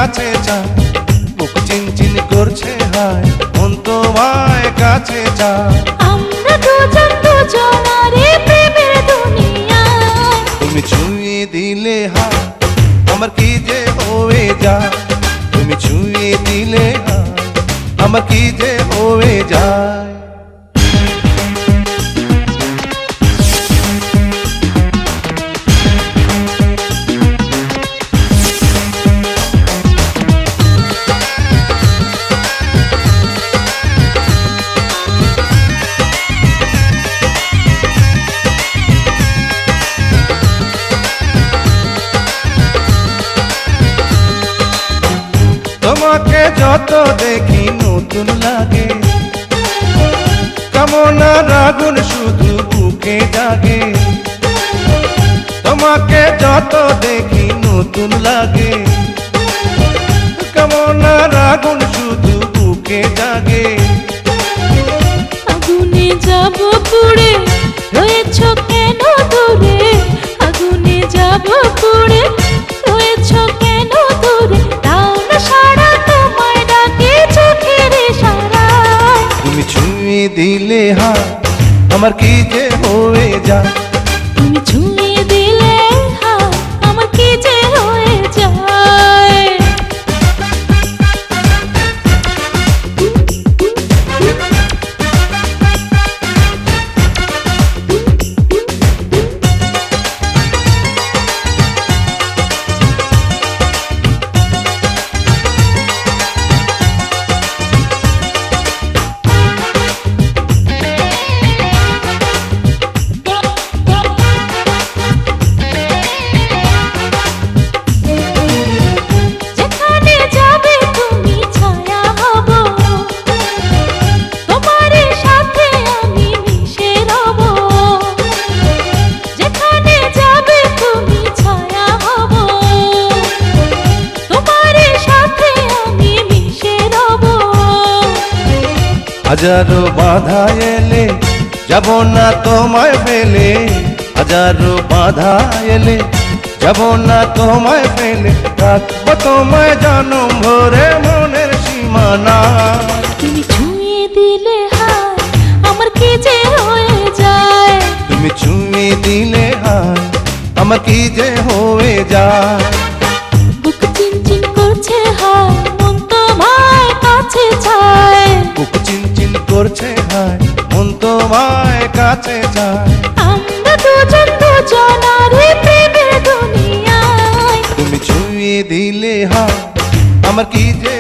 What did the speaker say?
কাছে চায়, বুক চিনচিন করছে হায়, মন তোমায় কাছে চায়। আমরা দুজন দুজনারে প্রেমের দুনিয়ায়। তুমি ছুঁয়ে দিলে হায় আমার কি যে হয়ে যায়, তুমি ছুঁয়ে দিলে হায় আমার কি যে হয়ে যায়। তোমাকে যত দেখি নতুন লাগে, কামনার আগুন শুধু বুকে জাগে। তোমাকে যত দেখি নতুন লাগে, কামনার আগুন শুধু বুকে জাগে। আগুনে যাব পুড়ে রয়েছ কেন দূরে, আগুনে যাব পুড়ে রয়েছ কেন দূরে, দাও না সারা তোমায় ডাকে চোখের ইশারায়। তুমি ছুঁয়ে দিলে হায় আমার কি যে হয়ে যায়, তুমি ছুঁয়ে দিলে হায় আমার কি যে হয়ে যায়। হাজারো বাধা এলে যাব না তোমায় ফেলে, হাজারো বাধা এলে যাব না তোমায় ফেলে, রাখবো তোমায় জনম ভরে মনের সীমানা। তুমি ছুঁয়ে দিলে হায় আমার কি যে হয়ে যায়, তুমি ছুঁয়ে দিলে হায় আমার কি যে হয়ে যায়। বুক চিনচিন করছে হায় মন তোমায় কাছে চায়, বুক চিনচিন করছে হায় মন তোমায় কাছে যায়। আমরা দুজন দুজনারে প্রেমের দুনিয়ায়। তুমি ছুঁয়ে দিলে হায় আমার কি যে